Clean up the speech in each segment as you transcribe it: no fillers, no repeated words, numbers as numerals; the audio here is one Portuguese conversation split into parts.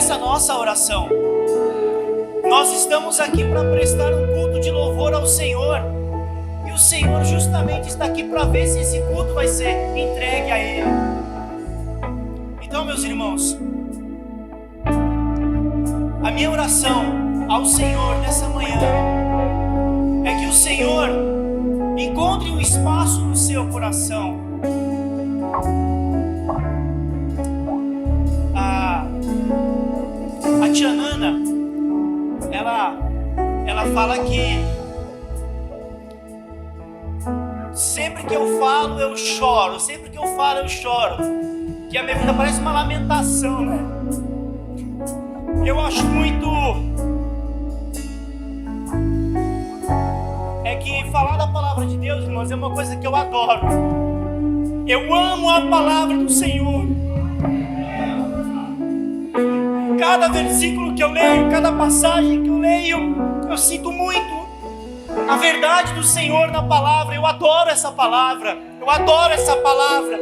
essa nossa oração. Nós estamos aqui para prestar um culto de louvor ao Senhor. E o Senhor justamente está aqui para ver se esse culto vai ser entregue a Ele. Então, meus irmãos, a minha oração ao Senhor nessa manhã é que o Senhor encontre um espaço no seu coração. A tia Nana, ela fala que sempre que eu falo eu choro, sempre que eu falo eu choro, que a minha vida parece uma lamentação, né? Eu acho muito... É que falar da palavra de Deus, irmãos, é uma coisa que eu adoro. Eu amo a palavra do Senhor. Cada versículo que eu leio, cada passagem que eu leio, eu sinto muito a verdade do Senhor na palavra. Eu adoro essa palavra. Eu adoro essa palavra.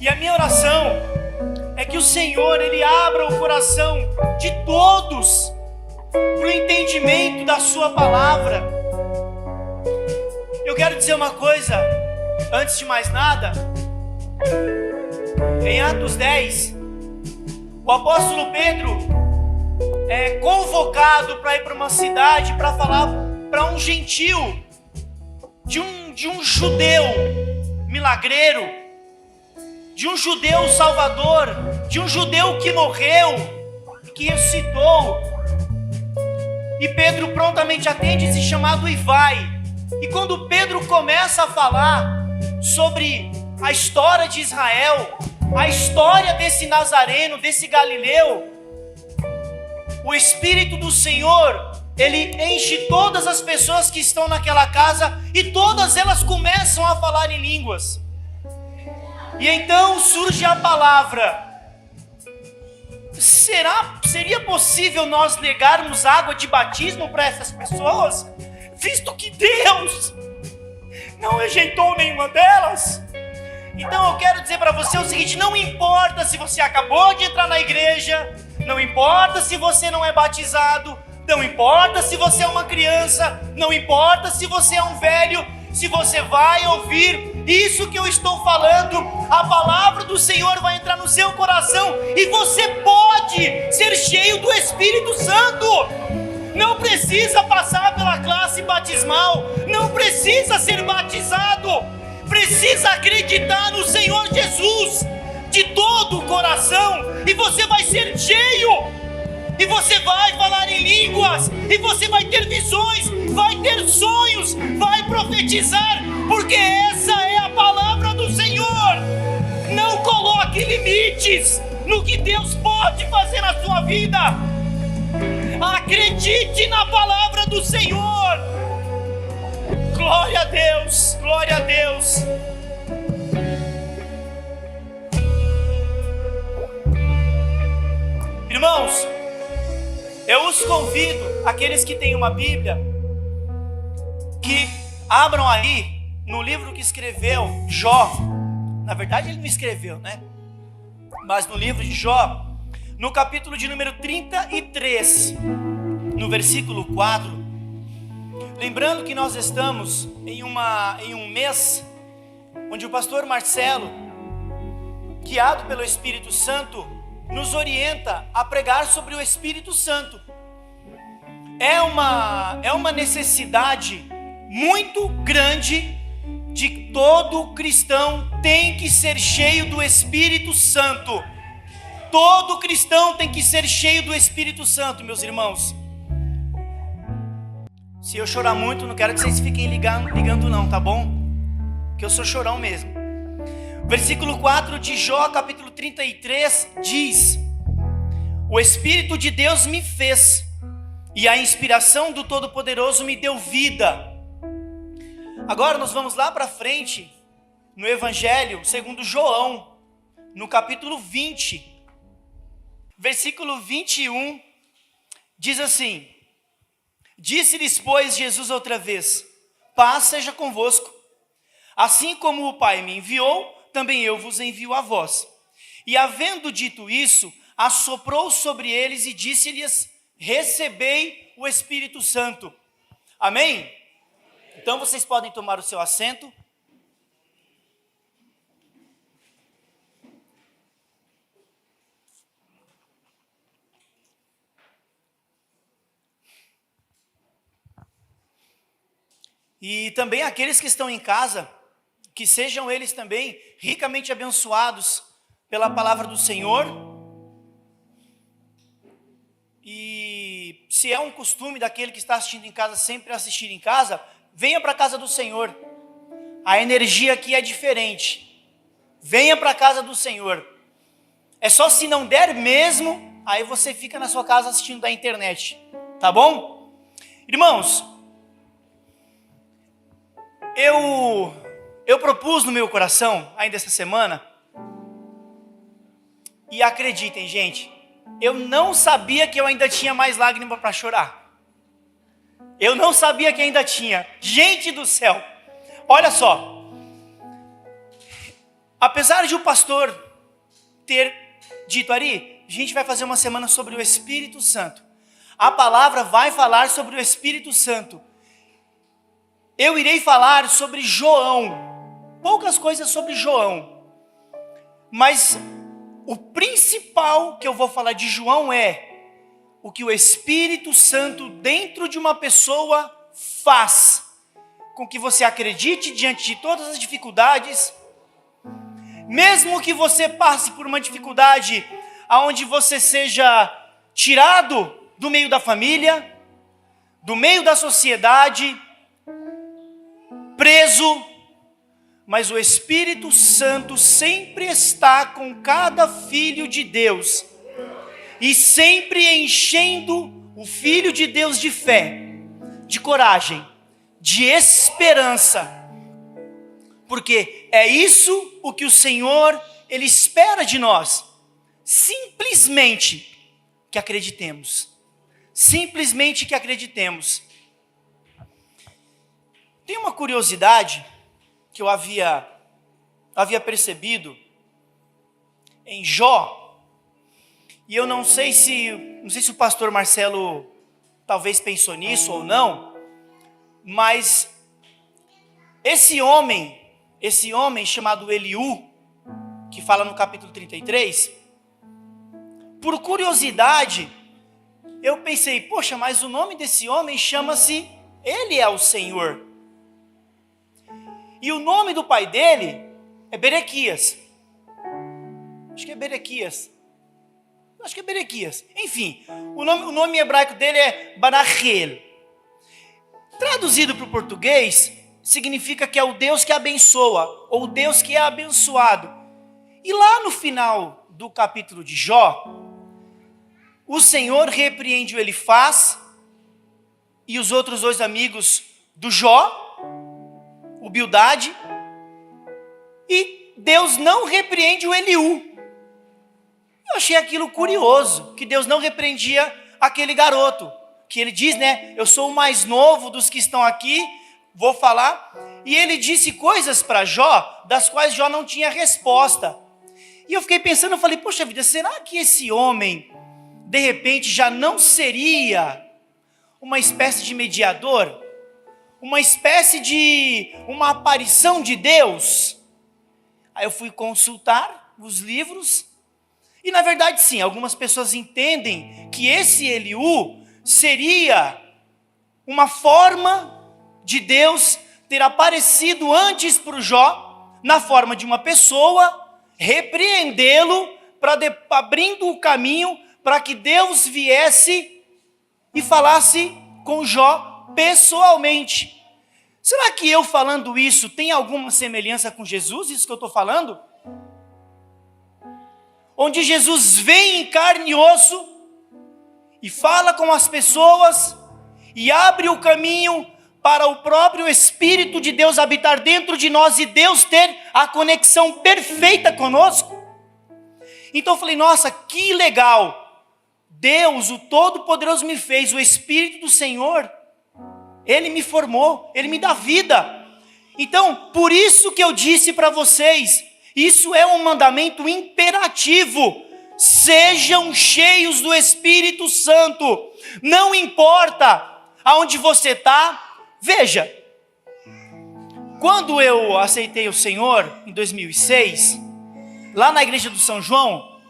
E a minha oração é que o Senhor, Ele abra o coração de todos para o entendimento da sua palavra. Eu quero dizer uma coisa, antes de mais nada. Em Atos 10, o apóstolo Pedro é convocado para ir para uma cidade para falar para um gentil de um judeu milagreiro, de um judeu salvador, de um judeu que morreu, que ressuscitou. E Pedro prontamente atende esse chamado e vai. E quando Pedro começa a falar sobre a história de Israel, a história desse Nazareno, desse Galileu, o Espírito do Senhor, Ele enche todas as pessoas que estão naquela casa e todas elas começam a falar em línguas. E então surge a palavra: seria possível nós negarmos água de batismo para essas pessoas, visto que Deus não rejeitou nenhuma delas? Então eu quero dizer para você o seguinte: não importa se você acabou de entrar na igreja, não importa se você não é batizado, não importa se você é uma criança, não importa se você é um velho, se você vai ouvir isso que eu estou falando, a palavra do Senhor vai entrar no seu coração e você pode ser cheio do Espírito Santo. Não precisa passar pela classe batismal, não precisa ser batizado, precisa acreditar no Senhor Jesus de todo o coração e você vai ser cheio. E você vai falar em línguas, e você vai ter visões, vai ter sonhos, vai profetizar, porque essa é a palavra do Senhor. Não coloque limites no que Deus pode fazer na sua vida. Acredite na palavra do Senhor. Glória a Deus, glória a Deus. Irmãos, eu os convido, aqueles que têm uma Bíblia, que abram aí no livro que escreveu Jó. Na verdade ele não escreveu, né? Mas no livro de Jó, no capítulo de número 33, no versículo 4. Lembrando que nós estamos em um mês onde o pastor Marcelo, guiado pelo Espírito Santo, nos orienta a pregar sobre o Espírito Santo. É uma necessidade muito grande de todo cristão tem que ser cheio do Espírito Santo. Todo cristão tem que ser cheio do Espírito Santo, meus irmãos. Se eu chorar muito, não quero que vocês fiquem ligando não, tá bom? Que eu sou chorão mesmo. Versículo 4 de Jó, capítulo 33, diz: o Espírito de Deus me fez, e a inspiração do Todo-Poderoso me deu vida. Agora nós vamos lá para frente, no Evangelho segundo João, no capítulo 20, versículo 21, diz assim: disse-lhes, pois, Jesus outra vez: paz seja convosco. Assim como o Pai me enviou, também eu vos envio a vós. E havendo dito isso, assoprou sobre eles e disse-lhes: recebei o Espírito Santo. Amém? Então vocês podem tomar o seu assento. E também aqueles que estão em casa, que sejam eles também ricamente abençoados pela palavra do Senhor. E se é um costume daquele que está assistindo em casa sempre assistir em casa, venha para a casa do Senhor. A energia aqui é diferente. Venha para a casa do Senhor. É só se não der mesmo, aí você fica na sua casa assistindo da internet. Tá bom? Irmãos, eu propus no meu coração, ainda essa semana, e acreditem, gente, eu não sabia que eu ainda tinha mais lágrimas para chorar. Eu não sabia que ainda tinha. Gente do céu, olha só. Apesar de o pastor ter dito ali, a gente vai fazer uma semana sobre o Espírito Santo. A palavra vai falar sobre o Espírito Santo. Eu irei falar sobre João. Poucas coisas sobre João. Mas o principal que eu vou falar de João é o que o Espírito Santo dentro de uma pessoa faz com que você acredite diante de todas as dificuldades. Mesmo que você passe por uma dificuldade onde você seja tirado do meio da família, do meio da sociedade, preso, mas o Espírito Santo sempre está com cada filho de Deus e sempre enchendo o Filho de Deus de fé, de coragem, de esperança, porque é isso o que o Senhor, Ele espera de nós, simplesmente que acreditemos, simplesmente que acreditemos. Tem uma curiosidade que eu havia percebido em Jó, e eu não sei se o pastor Marcelo talvez pensou nisso ou não, mas esse homem chamado Eliú, que fala no capítulo 33, por curiosidade, eu pensei, poxa, mas o nome desse homem chama-se Ele é o Senhor. E o nome do pai dele é Berequias. Acho que é Berequias. Enfim, o nome hebraico dele é Barachel. Traduzido para o português, significa que é o Deus que abençoa, ou o Deus que é abençoado. E lá no final do capítulo de Jó, o Senhor repreende o Elifaz e os outros dois amigos do Jó, o Bildade, e Deus não repreende o Eliú. Eu achei aquilo curioso, que Deus não repreendia aquele garoto, que ele diz, né, eu sou o mais novo dos que estão aqui, vou falar, e ele disse coisas para Jó, das quais Jó não tinha resposta. E eu fiquei pensando, eu falei, poxa vida, será que esse homem, de repente, já não seria uma espécie de mediador? Uma espécie de uma aparição de Deus? Aí eu fui consultar os livros, e na verdade sim, algumas pessoas entendem que esse Eliú seria uma forma de Deus ter aparecido antes para o Jó, na forma de uma pessoa, repreendê-lo, abrindo o caminho para que Deus viesse e falasse com Jó pessoalmente. Será que eu falando isso tem alguma semelhança com Jesus, isso que eu estou falando? Onde Jesus vem em carne e osso e fala com as pessoas e abre o caminho para o próprio Espírito de Deus habitar dentro de nós e Deus ter a conexão perfeita conosco. Então eu falei, nossa, que legal. Deus, o Todo-Poderoso me fez, o Espírito do Senhor, Ele me formou, Ele me dá vida. Então, por isso que eu disse para vocês, isso é um mandamento imperativo. sejam cheios do Espírito Santo. Não importa aonde você está. Veja, quando eu aceitei o Senhor, em 2006, lá na igreja do São João,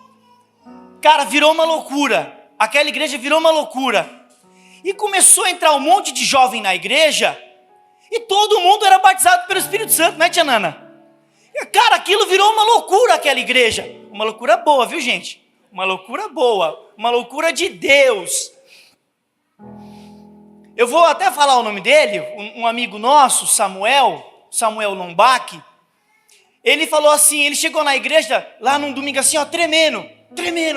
cara, virou uma loucura. Aquela igreja virou uma loucura. E começou a entrar um monte de jovem na igreja, e todo mundo era batizado pelo Espírito Santo, né, tia Nana? E, cara, aquilo virou uma loucura, aquela igreja. Uma loucura boa, viu, gente? Uma loucura boa, uma loucura de Deus. Eu vou até falar o nome dele, um amigo nosso, Samuel Lombach. Ele falou assim, ele chegou na igreja, lá num domingo assim, ó, tremendo,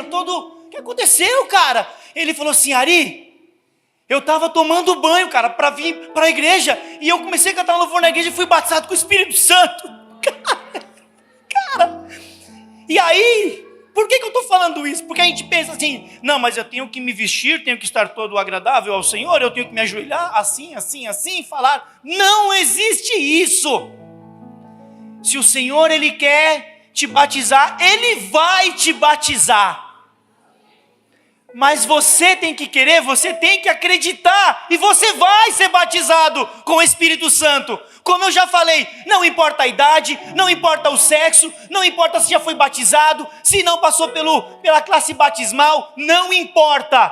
todo... O que aconteceu, cara? Ele falou assim, Ari, eu estava tomando banho, cara, para vir para a igreja, e eu comecei a cantar louvor na igreja e fui batizado com o Espírito Santo. Cara, e aí, por que eu estou falando isso? Porque a gente pensa assim, não, mas eu tenho que me vestir, tenho que estar todo agradável ao Senhor, eu tenho que me ajoelhar assim, falar. Não existe isso. Se o Senhor, Ele quer te batizar, Ele vai te batizar. Mas você tem que querer, você tem que acreditar, e você vai ser batizado com o Espírito Santo. Como eu já falei, não importa a idade, não importa o sexo, não importa se já foi batizado, se não passou pela classe batismal, não importa.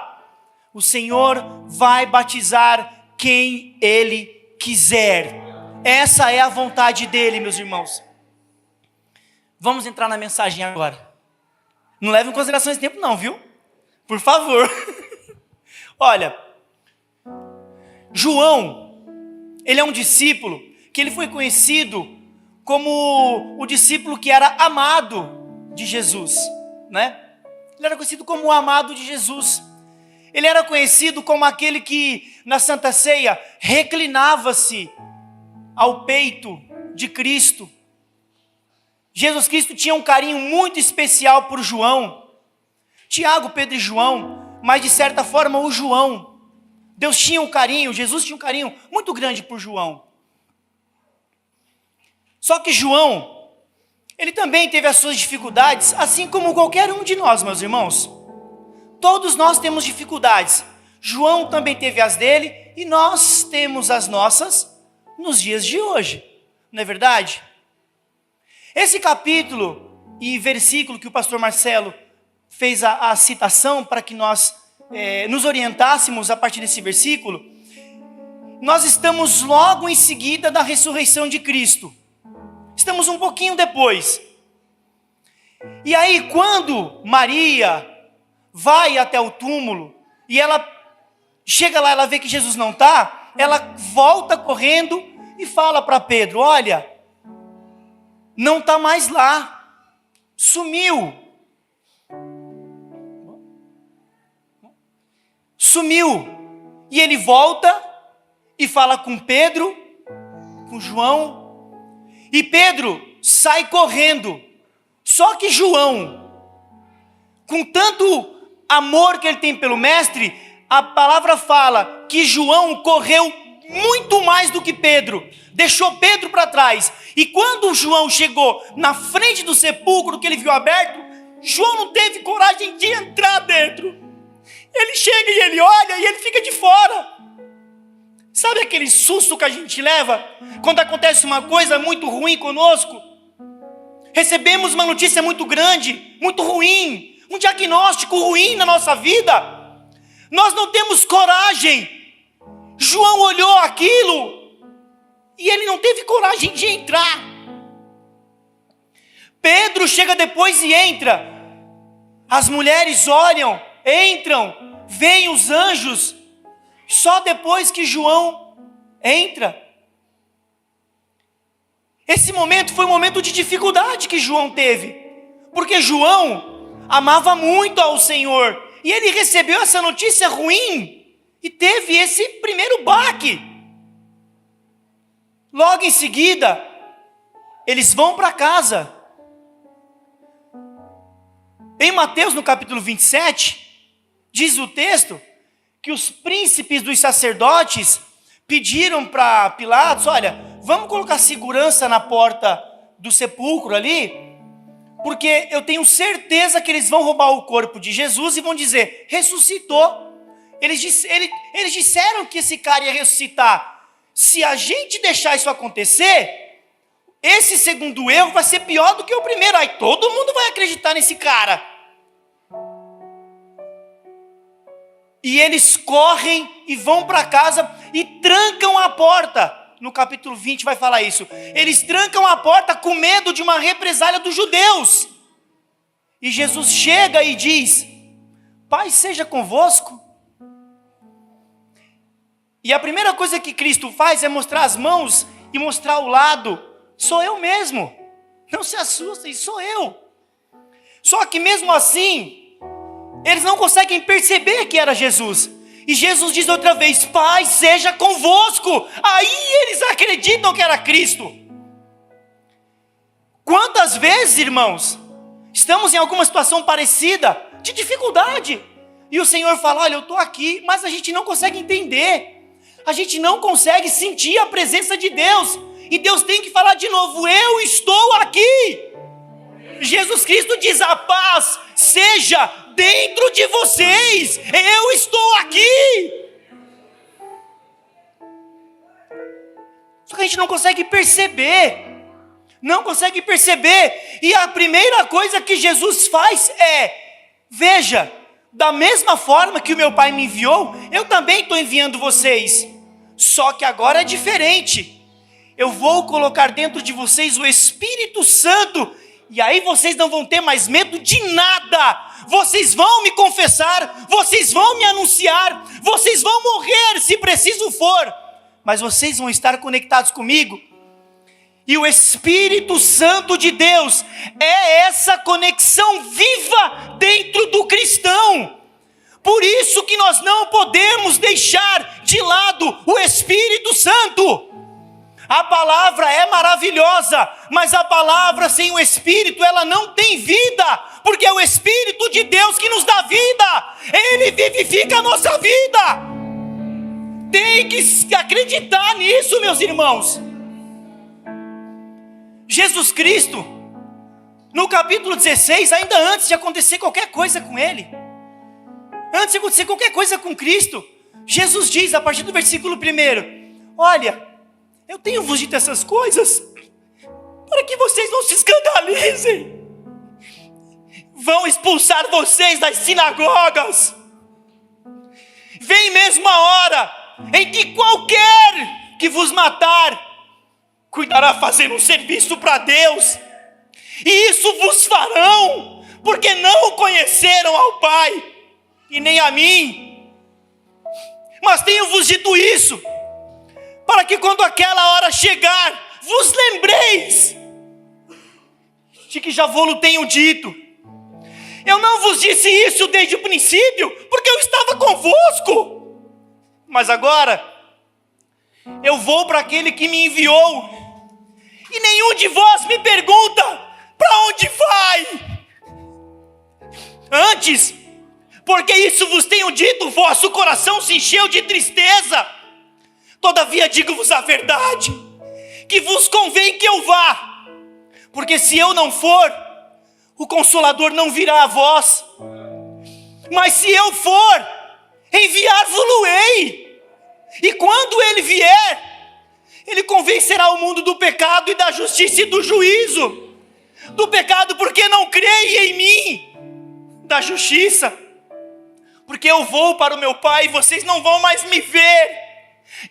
O Senhor vai batizar quem Ele quiser. Essa é a vontade dEle, meus irmãos. Vamos entrar na mensagem agora. Não leve em consideração esse tempo não, viu? Por favor. Olha, João, ele é um discípulo que ele foi conhecido como o discípulo que era amado de Jesus, né? Ele era conhecido como o amado de Jesus. Ele era conhecido como aquele que na Santa Ceia reclinava-se ao peito de Cristo. Jesus Cristo tinha um carinho muito especial por João. Tiago, Pedro e João, mas de certa forma o João. Deus tinha um carinho, Jesus tinha um carinho muito grande por João. Só que João, ele também teve as suas dificuldades, assim como qualquer um de nós, meus irmãos. Todos nós temos dificuldades. João também teve as dele e nós temos as nossas nos dias de hoje. Não é verdade? Esse capítulo e versículo que o pastor Marcelo fez a citação para que nós nos orientássemos a partir desse versículo, nós estamos logo em seguida da ressurreição de Cristo. Estamos um pouquinho depois. E aí, quando Maria vai até o túmulo, e ela chega lá, ela vê que Jesus não está, ela volta correndo e fala para Pedro, olha, não está mais lá, sumiu. E ele volta e fala com Pedro, com João, e Pedro sai correndo. Só que João, com tanto amor que ele tem pelo mestre, a palavra fala que João correu muito mais do que Pedro, deixou Pedro para trás. E quando João chegou na frente do sepulcro que ele viu aberto, João não teve coragem de entrar dentro. Ele chega e ele olha e ele fica de fora. Sabe aquele susto que a gente leva quando acontece uma coisa muito ruim conosco? Recebemos uma notícia muito grande, muito ruim, um diagnóstico ruim na nossa vida. Nós não temos coragem. João olhou aquilo e ele não teve coragem de entrar. Pedro chega depois e entra. As mulheres olham, entram, veem os anjos, só depois que João entra. Esse momento foi um momento de dificuldade que João teve, porque João amava muito ao Senhor, e ele recebeu essa notícia ruim, e teve esse primeiro baque. Logo em seguida, eles vão para casa. Em Mateus, no capítulo 27, diz o texto que os príncipes dos sacerdotes pediram para Pilatos, olha, vamos colocar segurança na porta do sepulcro ali, Porque eu tenho certeza que eles vão roubar o corpo de Jesus e vão dizer, ressuscitou. Eles disseram que esse cara ia ressuscitar. Se a gente deixar isso acontecer, esse segundo erro vai ser pior do que o primeiro. Aí todo mundo vai acreditar nesse cara. E eles correm e vão para casa e trancam a porta. No capítulo 20 vai falar isso. Eles trancam a porta com medo de uma represália dos judeus. E Jesus chega e diz, Pai seja convosco. E a primeira coisa que Cristo faz é mostrar as mãos e mostrar o lado. Sou eu mesmo. Não se assustem, sou eu. Só que mesmo assim, eles não conseguem perceber que era Jesus. E Jesus diz outra vez, Pai seja convosco. Aí eles acreditam que era Cristo. Quantas vezes, irmãos, estamos em alguma situação parecida, de dificuldade. E o Senhor fala, olha, eu estou aqui, mas a gente não consegue entender. A gente não consegue sentir a presença de Deus. E Deus tem que falar de novo, eu estou aqui. Jesus Cristo diz, a paz seja dentro de vocês. Eu estou aqui. Só que a gente não consegue perceber. Não consegue perceber. E a primeira coisa que Jesus faz é, veja, da mesma forma que o meu Pai me enviou, eu também estou enviando vocês. Só que agora é diferente. Eu vou colocar dentro de vocês o Espírito Santo. E aí vocês não vão ter mais medo de nada. Vocês vão me confessar. Vocês vão me anunciar. Vocês vão morrer se preciso for. Mas vocês vão estar conectados comigo. E o Espírito Santo de Deus é essa conexão viva dentro do cristão. Por isso que nós não podemos deixar de lado o Espírito Santo. A palavra é maravilhosa, mas a palavra sem o Espírito, ela não tem vida, porque é o Espírito de Deus que nos dá vida, Ele vivifica a nossa vida. Tem que acreditar nisso, meus irmãos. Jesus Cristo, no capítulo 16, ainda antes de acontecer qualquer coisa com Ele, antes de acontecer qualquer coisa com Cristo, Jesus diz a partir do versículo 1, olha, eu tenho vos dito essas coisas para que vocês não se escandalizem. Vão expulsar vocês das sinagogas. Vem mesmo a hora em que qualquer que vos matar cuidará fazendo um serviço para Deus. E isso vos farão, porque não conheceram ao Pai e nem a mim. Mas tenho-vos dito isso, para que quando aquela hora chegar, vos lembreis de que já vou-lo tenho dito. Eu não vos disse isso desde o princípio, porque eu estava convosco. Mas agora, eu vou para aquele que me enviou, e nenhum de vós me pergunta, para onde vai? Antes, porque isso vos tenho dito, vosso coração se encheu de tristeza. Todavia digo-vos a verdade, que vos convém que eu vá, porque se eu não for, o Consolador não virá a vós, mas se eu for, enviar-vos-ei, e quando ele vier, ele convencerá o mundo do pecado e da justiça e do juízo. Do pecado porque não creem em mim, da justiça, porque eu vou para o meu Pai e vocês não vão mais me ver,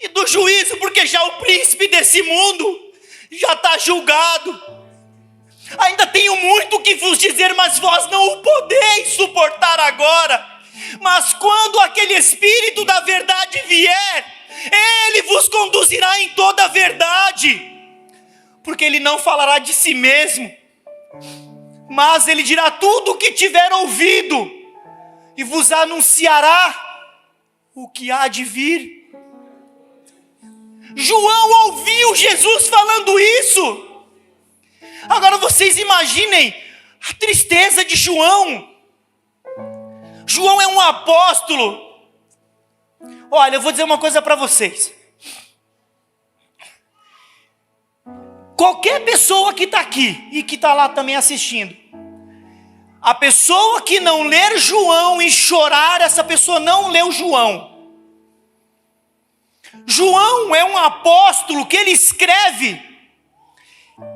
e do juízo, porque já o príncipe desse mundo já está julgado. Ainda tenho muito que vos dizer, mas vós não o podeis suportar agora. Mas quando aquele Espírito da verdade vier, ele vos conduzirá em toda a verdade, porque ele não falará de si mesmo, mas ele dirá tudo o que tiver ouvido, e vos anunciará o que há de vir. João ouviu Jesus falando isso. Agora vocês imaginem a tristeza de João. João é um apóstolo. Olha, eu vou dizer uma coisa para vocês. Qualquer pessoa que está aqui e que está lá também assistindo, A pessoa que não ler João e chorar, essa pessoa não leu João. João é um apóstolo que ele escreve,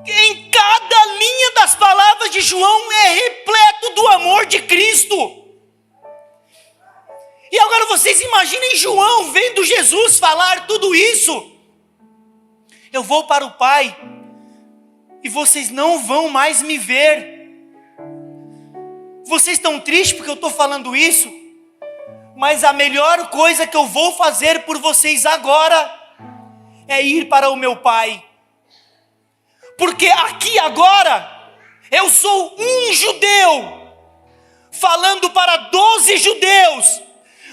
em cada linha das palavras de João é repleto do amor de Cristo. E agora vocês imaginem João vendo Jesus falar tudo isso. Eu vou para o Pai e vocês não vão mais me ver. Vocês estão tristes porque eu estou falando isso? Mas a melhor coisa que eu vou fazer por vocês agora é ir para o meu Pai. Porque aqui agora eu sou um judeu falando para 12 judeus.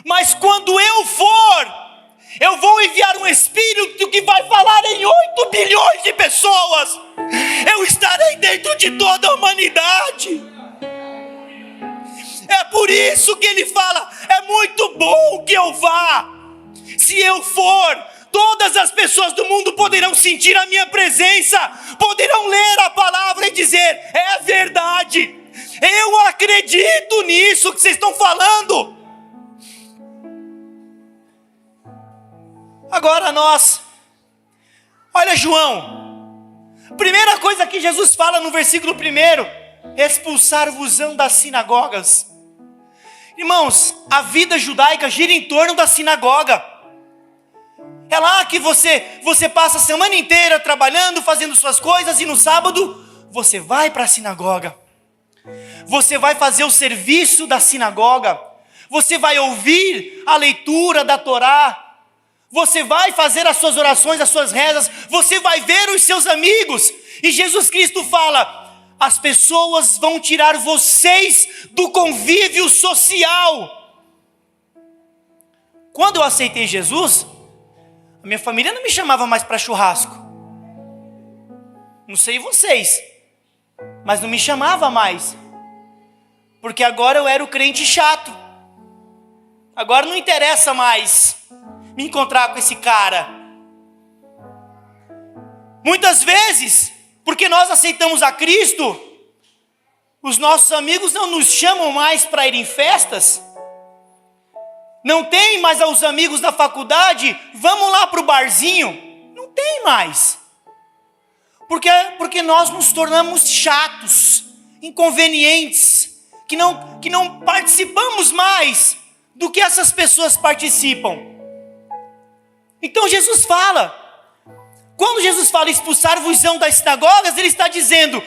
Mas quando eu for, eu vou enviar um Espírito que vai falar em 8 bilhões de pessoas. Eu estarei dentro de toda a humanidade. É por isso que ele fala, é muito bom que eu vá. Se eu for, todas as pessoas do mundo poderão sentir a minha presença, poderão ler a palavra e dizer, é verdade. Eu acredito nisso que vocês estão falando. Agora olha João, primeira coisa que Jesus fala no versículo 1, expulsar-vos-ão das sinagogas. Irmãos, a vida judaica gira em torno da sinagoga. É lá que você passa a semana inteira trabalhando, fazendo suas coisas, e no sábado você vai para a sinagoga. Você vai fazer o serviço da sinagoga. Você vai ouvir a leitura da Torá. Você vai fazer as suas orações, as suas rezas. Você vai ver os seus amigos. E Jesus Cristo fala, as pessoas vão tirar vocês do convívio social. Quando eu aceitei Jesus, a minha família não me chamava mais para churrasco. Não sei vocês, mas não me chamava mais. Porque agora eu era o crente chato. Agora não interessa mais me encontrar com esse cara. Muitas vezes, porque nós aceitamos a Cristo, os nossos amigos não nos chamam mais para ir em festas. Não tem mais os amigos da faculdade, vamos lá para o barzinho. Não tem mais. Porque nós nos tornamos chatos, inconvenientes, que não participamos mais do que essas pessoas participam. Então Jesus fala, quando Jesus fala expulsar-vos-ão das sinagogas, ele está dizendo,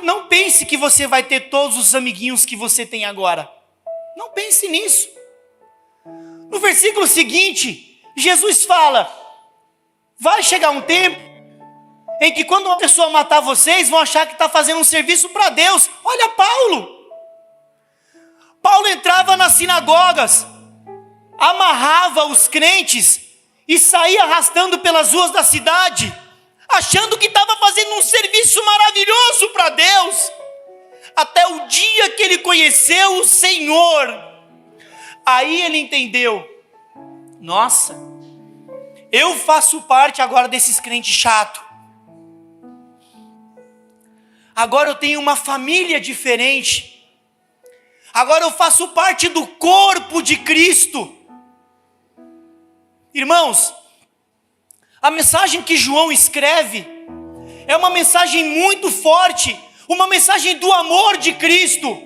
não pense que você vai ter todos os amiguinhos que você tem agora. Não pense nisso. No versículo seguinte, Jesus fala, vai chegar um tempo em que quando uma pessoa matar vocês, vão achar que está fazendo um serviço para Deus. Olha Paulo. Paulo entrava nas sinagogas, amarrava os crentes e saía arrastando pelas ruas da cidade, achando que estava fazendo um serviço maravilhoso para Deus, até o dia que ele conheceu o Senhor. Aí ele entendeu, nossa, eu faço parte agora desses crentes chatos. Agora eu tenho uma família diferente. Agora eu faço parte do corpo de Cristo. Irmãos, a mensagem que João escreve é uma mensagem muito forte, uma mensagem do amor de Cristo.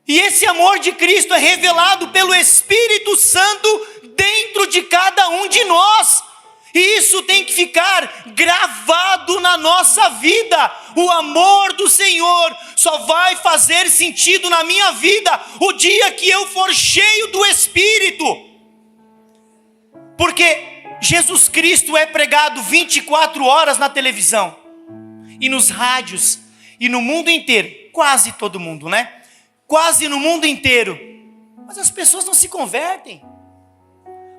E esse amor de Cristo é revelado pelo Espírito Santo dentro de cada um de nós. E isso tem que ficar gravado na nossa vida. O amor do Senhor só vai fazer sentido na minha vida o dia que eu for cheio do Espírito. Porque Jesus Cristo é pregado 24 horas na televisão e nos rádios e no mundo inteiro, quase todo mundo, né? Quase no mundo inteiro. Mas as pessoas não se convertem.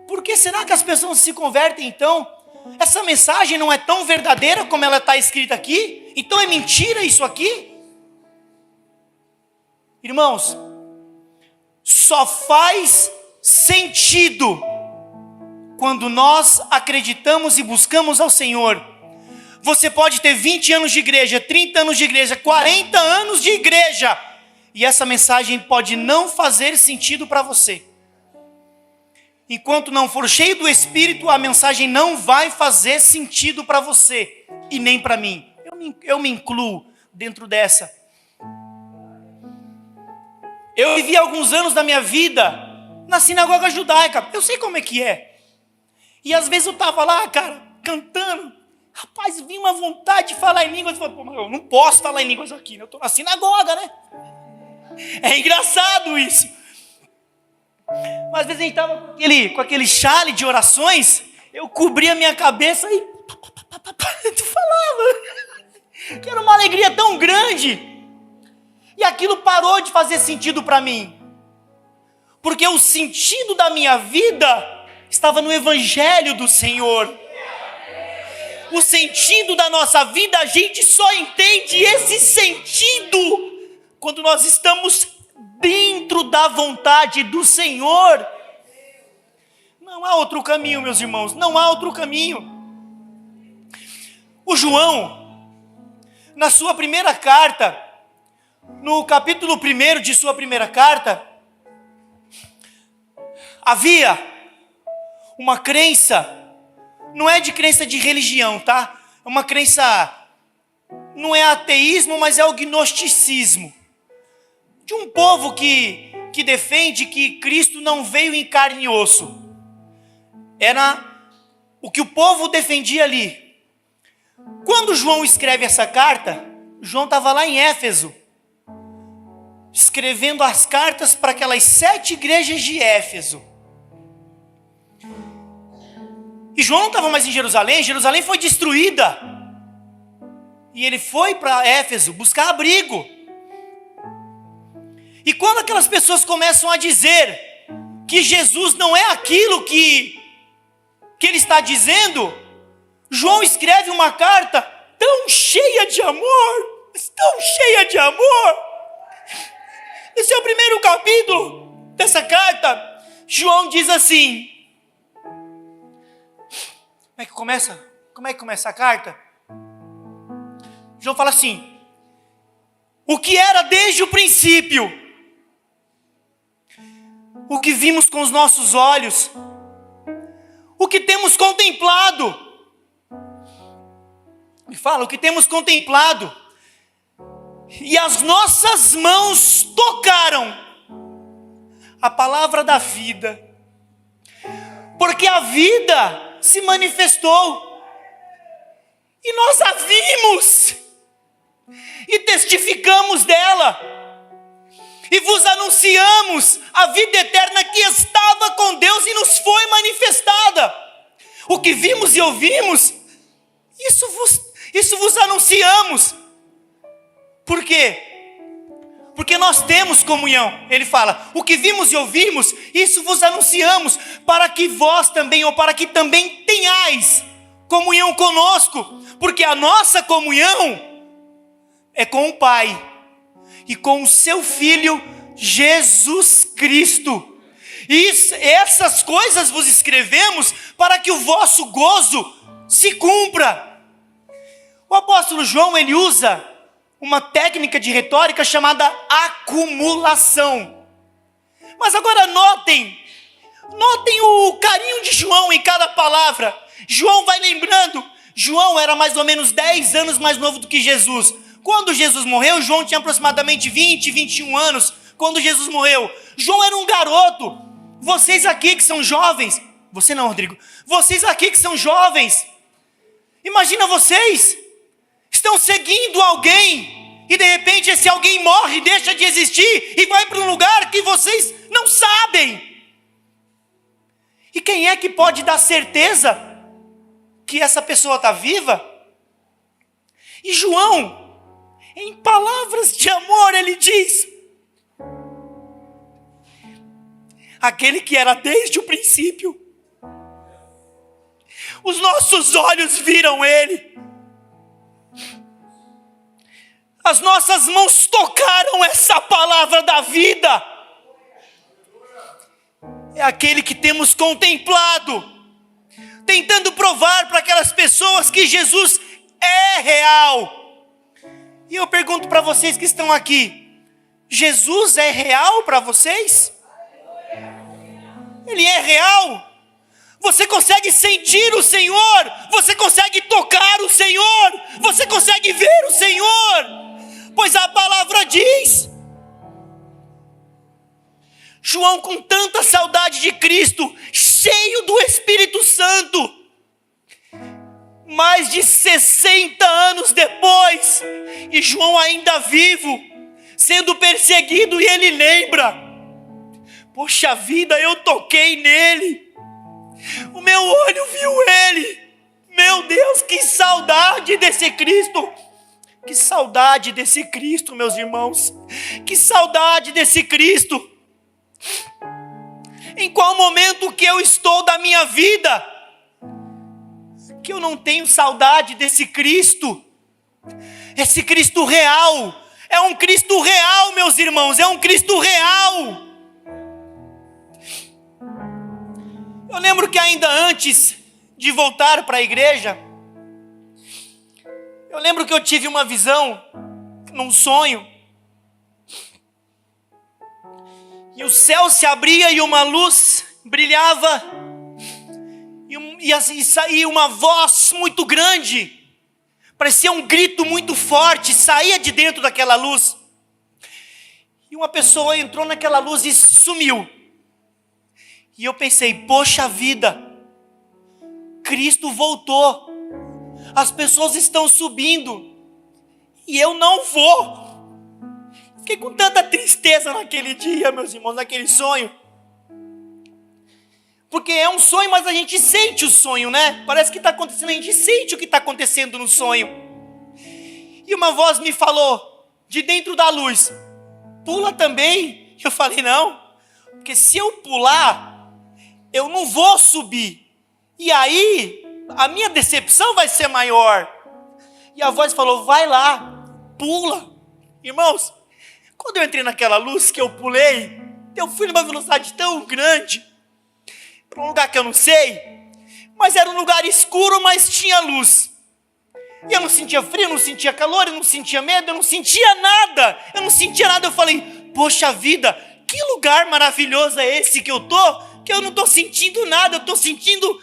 Por que será que as pessoas não se convertem então? Essa mensagem não é tão verdadeira como ela está escrita aqui? Então é mentira isso aqui? Irmãos, só faz sentido quando nós acreditamos e buscamos ao Senhor. Você pode ter 20 anos de igreja, 30 anos de igreja, 40 anos de igreja, e essa mensagem pode não fazer sentido para você. Enquanto não for cheio do Espírito, a mensagem não vai fazer sentido para você e nem para mim. Eu me incluo dentro dessa. Eu vivi alguns anos da minha vida na sinagoga judaica. Eu sei como é que é. E às vezes eu estava lá, cara, cantando. Rapaz, vinha uma vontade de falar em línguas. Eu falei, pô, mas eu não posso falar em línguas aqui, né? Eu estou na sinagoga, né? É engraçado isso. Mas às vezes a gente estava com aquele chale de orações. Eu cobria a minha cabeça e tu falava. Que era uma alegria tão grande. E aquilo parou de fazer sentido para mim. Porque o sentido da minha vida estava no Evangelho do Senhor. O sentido da nossa vida, a gente só entende esse sentido quando nós estamos dentro da vontade do Senhor. Não há outro caminho, meus irmãos, não há outro caminho. O João, na sua primeira carta, no capítulo 1 de sua primeira carta, havia uma crença, não é de crença de religião, tá? É uma crença, não é ateísmo, mas é o gnosticismo. De um povo que defende que Cristo não veio em carne e osso. Era o que o povo defendia ali. Quando João escreve essa carta, João estava lá em Éfeso, escrevendo as cartas para aquelas 7 igrejas de Éfeso. E João não estava mais em Jerusalém. Jerusalém foi destruída. E ele foi para Éfeso buscar abrigo. E quando aquelas pessoas começam a dizer que Jesus não é aquilo que ele está dizendo, João escreve uma carta tão cheia de amor, tão cheia de amor. Esse é o primeiro capítulo dessa carta. João diz assim, como é que começa a carta? João fala assim: o que era desde o princípio, o que vimos com os nossos olhos, o que temos contemplado. Ele fala, o que temos contemplado, e as nossas mãos tocaram a palavra da vida, porque a vida se manifestou, e nós a vimos, e testificamos dela, e vos anunciamos a vida eterna que estava com Deus e nos foi manifestada. O que vimos e ouvimos, isso vos anunciamos. Por quê? Porque nós temos comunhão. Ele fala, o que vimos e ouvimos, isso vos anunciamos, para que vós também, ou para que também tenhais comunhão conosco, porque a nossa comunhão é com o Pai e com o seu Filho Jesus Cristo. E essas coisas vos escrevemos para que o vosso gozo se cumpra. O apóstolo João, ele usa uma técnica de retórica chamada acumulação. Mas agora notem o carinho de João em cada palavra. João vai lembrando, João era mais ou menos 10 anos mais novo do que Jesus. Quando Jesus morreu, João tinha aproximadamente 20, 21 anos. Quando Jesus morreu, João era um garoto. Vocês aqui que são jovens, você não, Rodrigo, vocês aqui que são jovens, imagina vocês, estão seguindo alguém, e de repente esse alguém morre, deixa de existir, e vai para um lugar que vocês não sabem. E quem é que pode dar certeza que essa pessoa está viva? E João, em palavras de amor, ele diz, aquele que era desde o princípio, os nossos olhos viram ele, as nossas mãos tocaram essa palavra da vida, é aquele que temos contemplado, tentando provar para aquelas pessoas que Jesus é real. E eu pergunto para vocês que estão aqui, Jesus é real para vocês? Ele é real? Você consegue sentir o Senhor? Você consegue tocar o Senhor? Você consegue ver o Senhor? Pois a palavra diz. João, com tanta saudade de Cristo, cheio do Espírito Santo, mais de 60 anos depois, e João ainda vivo, sendo perseguido, e ele lembra: poxa vida, eu toquei nele, o meu olho viu ele. Meu Deus, que saudade desse Cristo. Que saudade desse Cristo, meus irmãos. Que saudade desse Cristo. Em qual momento que eu estou da minha vida que eu não tenho saudade desse Cristo? Esse Cristo real. É um Cristo real, meus irmãos. É um Cristo real. Eu lembro que ainda antes de voltar para a igreja, eu lembro que eu tive uma visão, num sonho, e o céu se abria e uma luz brilhava, e saía uma voz muito grande, parecia um grito muito forte, saía de dentro daquela luz, e uma pessoa entrou naquela luz e sumiu. E eu pensei, poxa vida, Cristo voltou, as pessoas estão subindo, e eu não vou. Fiquei com tanta tristeza naquele dia, meus irmãos, naquele sonho. Porque é um sonho, mas a gente sente o sonho, né? Parece que está acontecendo, a gente sente o que está acontecendo no sonho. E uma voz me falou, de dentro da luz, pula também. Eu falei, não, porque se eu pular, eu não vou subir. E aí, a minha decepção vai ser maior. E a voz falou, vai lá, pula. Irmãos, quando eu entrei naquela luz que eu pulei, eu fui numa velocidade tão grande, para um lugar que eu não sei, mas era um lugar escuro, mas tinha luz. E eu não sentia frio, eu não sentia calor, eu não sentia medo, eu não sentia nada. Eu falei, poxa vida, que lugar maravilhoso é esse que eu tô, que eu não estou sentindo nada, eu estou sentindo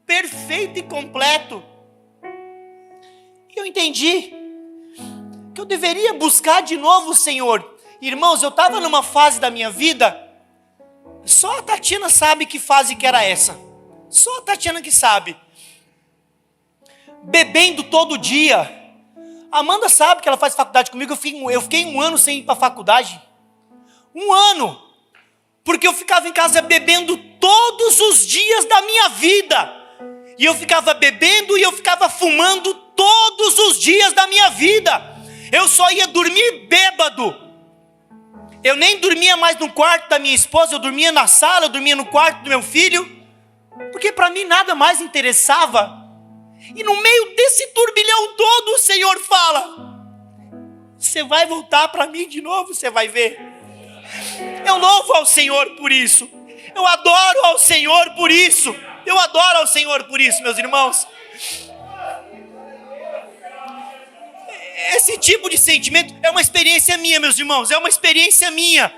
perfeito e completo. E eu entendi que eu deveria buscar de novo o Senhor. Irmãos, eu estava numa fase da minha vida, só a Tatiana sabe que fase que era essa. Só a Tatiana que sabe. Bebendo todo dia. A Amanda sabe que ela faz faculdade comigo. Eu fiquei 1 ano sem ir para a faculdade. 1 ano. Porque eu ficava em casa bebendo todos os dias da minha vida. E eu ficava bebendo e eu ficava fumando todos os dias da minha vida. Eu só ia dormir bêbado. Eu nem dormia mais no quarto da minha esposa, eu dormia na sala, eu dormia no quarto do meu filho. Porque para mim nada mais interessava. E no meio desse turbilhão todo o Senhor fala, você vai voltar para mim de novo, você vai ver. Eu louvo ao Senhor por isso. Eu adoro ao Senhor por isso. Eu adoro ao Senhor por isso, meus irmãos. Esse tipo de sentimento é uma experiência minha, meus irmãos. É uma experiência minha.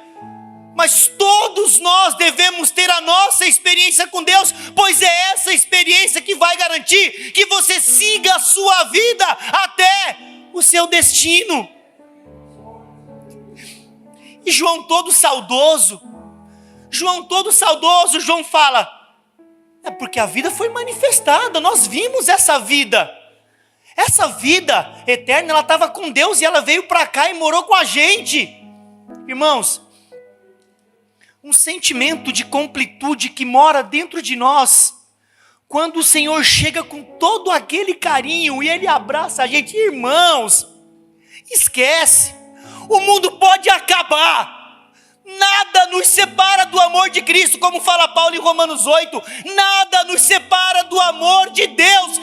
Mas todos nós devemos ter a nossa experiência com Deus, pois é essa experiência que vai garantir que você siga a sua vida até o seu destino. E João todo saudoso, João fala, é porque a vida foi manifestada, nós vimos essa vida eterna, ela estava com Deus e ela veio para cá e morou com a gente. Irmãos, um sentimento de completude que mora dentro de nós, quando o Senhor chega com todo aquele carinho e Ele abraça a gente. Irmãos, esquece, o mundo pode acabar, nada nos separa do amor de Cristo, como fala Paulo em Romanos 8, nada nos separa do amor de Deus.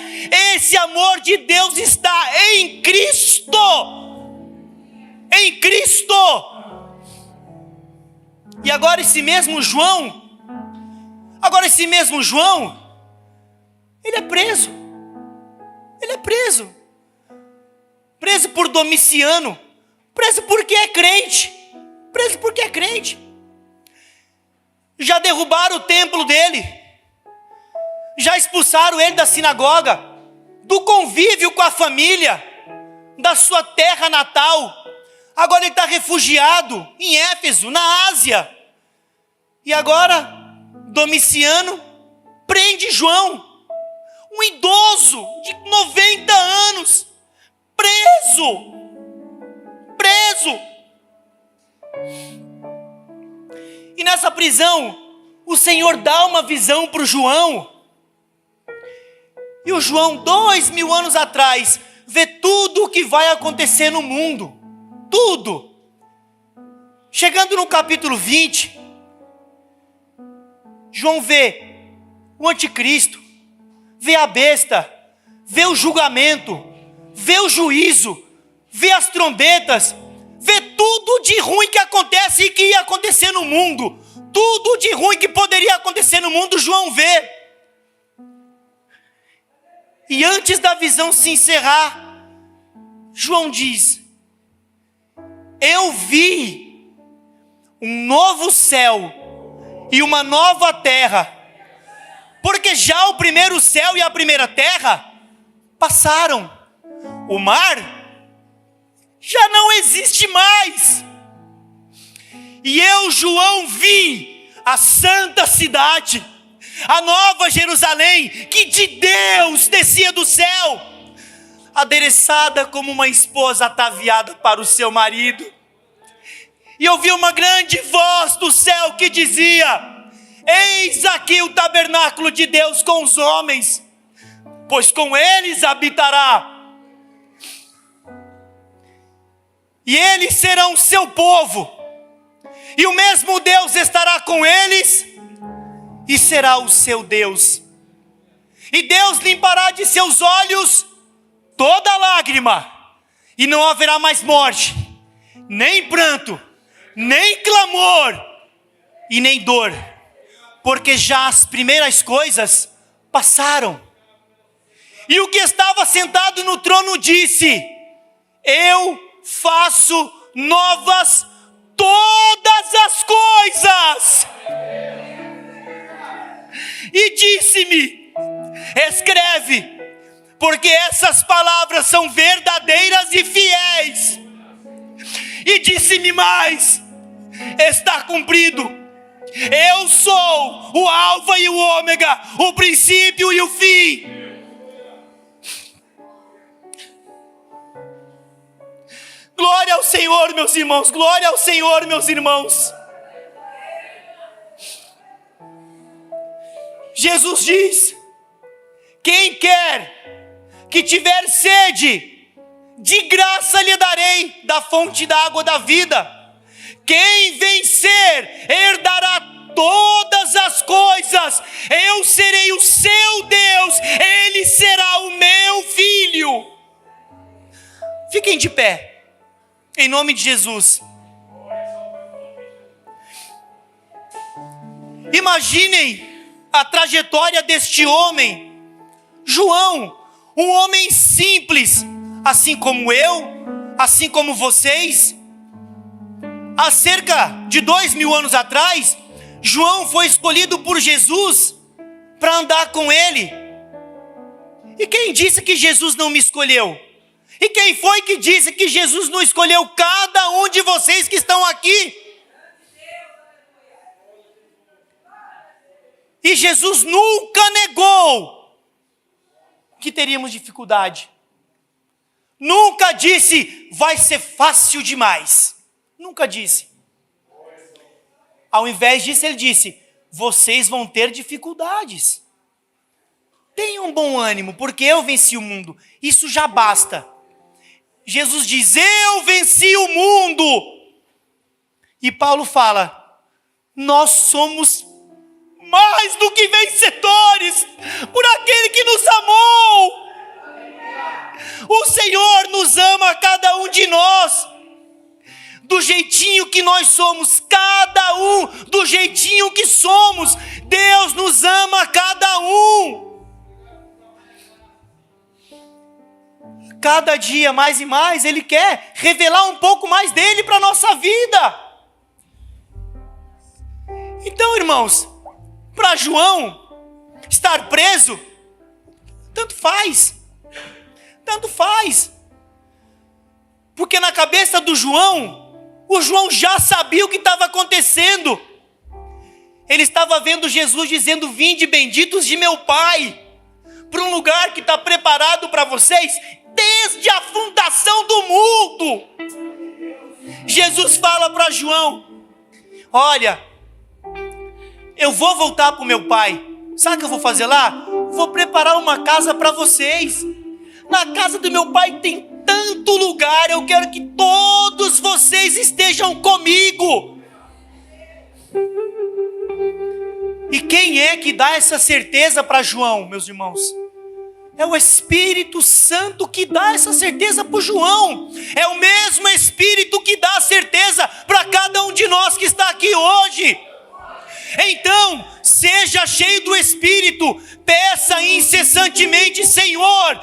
Esse amor de Deus está em Cristo, em Cristo. E agora esse mesmo João, ele é preso, preso por Domiciano, preso porque é crente, preso porque é crente. Já derrubaram o templo dele, já expulsaram ele da sinagoga, do convívio com a família, da sua terra natal. Agora ele está refugiado em Éfeso, na Ásia. E agora Domiciano prende João, um idoso de 90 anos, preso. E nessa prisão, o Senhor dá uma visão para o João. E o João, 2000 anos atrás, vê tudo o que vai acontecer no mundo. Tudo. Chegando no capítulo 20, João vê o anticristo, vê a besta, vê o julgamento, vê o juízo, vê as trombetas, vê tudo de ruim que acontece e que ia acontecer no mundo. Tudo de ruim que poderia acontecer no mundo, João vê. E antes da visão se encerrar, João diz: eu vi um novo céu e uma nova terra, porque já o primeiro céu e a primeira terra passaram. O mar já não existe mais. E eu, João, vi a santa cidade, a nova Jerusalém, que de Deus descia do céu, adereçada como uma esposa ataviada para o seu marido. E ouvi uma grande voz do céu que dizia: eis aqui o tabernáculo de Deus com os homens, pois com eles habitará. E eles serão seu povo, e o mesmo Deus estará com eles, e será o seu Deus. E Deus limpará de seus olhos toda lágrima, e não haverá mais morte, nem pranto, nem clamor, e nem dor, porque já as primeiras coisas passaram. E o que estava sentado no trono disse: eu faço novas todas as coisas. E disse-me: escreve, porque essas palavras são verdadeiras e fiéis. E disse-me mais: está cumprido. Eu sou o Alfa e o Ômega, o princípio e o fim. Glória ao Senhor, meus irmãos. Glória ao Senhor, meus irmãos. Jesus diz: quem quer que tiver sede, de graça lhe darei da fonte da água da vida. Quem vencer, herdará todas as coisas. Eu serei o seu Deus, ele será o meu filho. Fiquem de pé, em nome de Jesus. Imaginem a trajetória deste homem, João, um homem simples, assim como eu, assim como vocês. Há cerca de 2000 anos atrás, João foi escolhido por Jesus para andar com ele. E quem disse que Jesus não me escolheu? E quem foi que disse que Jesus não escolheu cada um de vocês que estão aqui? E Jesus nunca negou que teríamos dificuldade. Nunca disse: vai ser fácil demais. Nunca disse. Ao invés disso, ele disse: vocês vão ter dificuldades. Tenham bom ânimo, porque eu venci o mundo. Isso já basta. Jesus diz: eu venci o mundo. E Paulo fala: nós somos mais do que vencedores por aquele que nos amou. O Senhor nos ama, cada um de nós, do jeitinho que nós somos, cada um do jeitinho que somos. Deus nos ama, cada um. Cada dia mais e mais Ele quer revelar um pouco mais dele para a nossa vida. Então, irmãos, para João estar preso, tanto faz. Tanto faz. Porque na cabeça do João, o João já sabia o que estava acontecendo. Ele estava vendo Jesus dizendo: vinde benditos de meu Pai, para um lugar que está preparado para vocês desde a fundação do mundo. Jesus fala para João: olha, eu vou voltar para o meu Pai. Sabe o que eu vou fazer lá? Vou preparar uma casa para vocês. Na casa do meu Pai tem tanto lugar, eu quero que todos vocês estejam comigo. E quem é que dá essa certeza para João, meus irmãos? É o Espírito Santo que dá essa certeza para o João. É o mesmo Espírito que dá a certeza para cada um de nós que está aqui hoje. Então, seja cheio do Espírito, peça incessantemente: Senhor,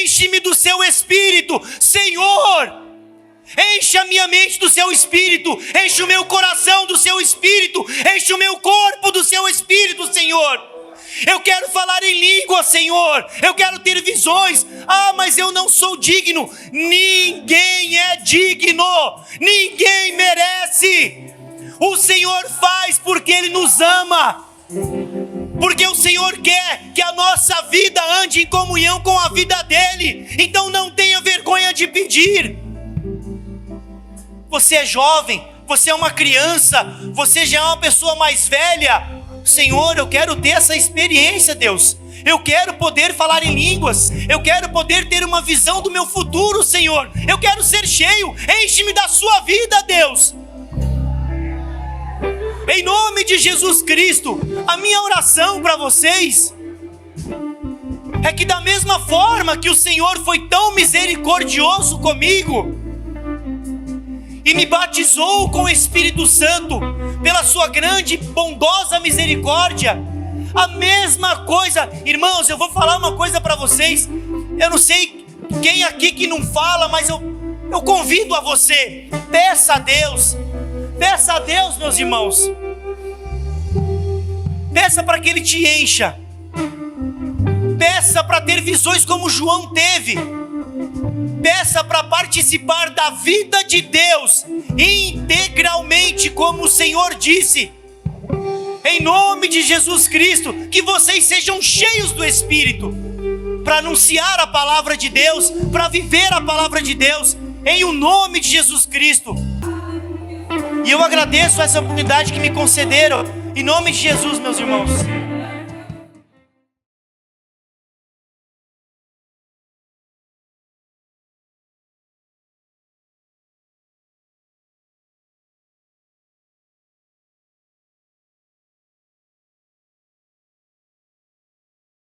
enche-me do seu Espírito. Senhor, enche a minha mente do seu Espírito, enche o meu coração do seu Espírito, enche o meu corpo do seu Espírito, Senhor. Eu quero falar em língua, Senhor, eu quero ter visões. Mas eu não sou digno. Ninguém é digno, ninguém merece. O Senhor faz porque Ele nos ama, porque o Senhor quer que a nossa vida ande em comunhão com a vida dEle. Então não tenha vergonha de pedir. Você é jovem, você é uma criança, você já é uma pessoa mais velha. Senhor, eu quero ter essa experiência, Deus. Eu quero poder falar em línguas. Eu quero poder ter uma visão do meu futuro, Senhor. Eu quero ser cheio. Enche-me da sua vida, Deus. Em nome de Jesus Cristo, a minha oração para vocês é que, da mesma forma que o Senhor foi tão misericordioso comigo e me batizou com o Espírito Santo pela sua grande e bondosa misericórdia, a mesma coisa, irmãos, eu vou falar uma coisa para vocês. Eu não sei quem aqui que não fala, mas eu convido a você: peça a Deus, meus irmãos. Peça para que Ele te encha. Peça para ter visões como João teve. Peça para participar da vida de Deus integralmente, como o Senhor disse. Em nome de Jesus Cristo, que vocês sejam cheios do Espírito para anunciar a palavra de Deus, para viver a palavra de Deus, em o nome de Jesus Cristo. E eu agradeço essa oportunidade que me concederam, em nome de Jesus, meus irmãos.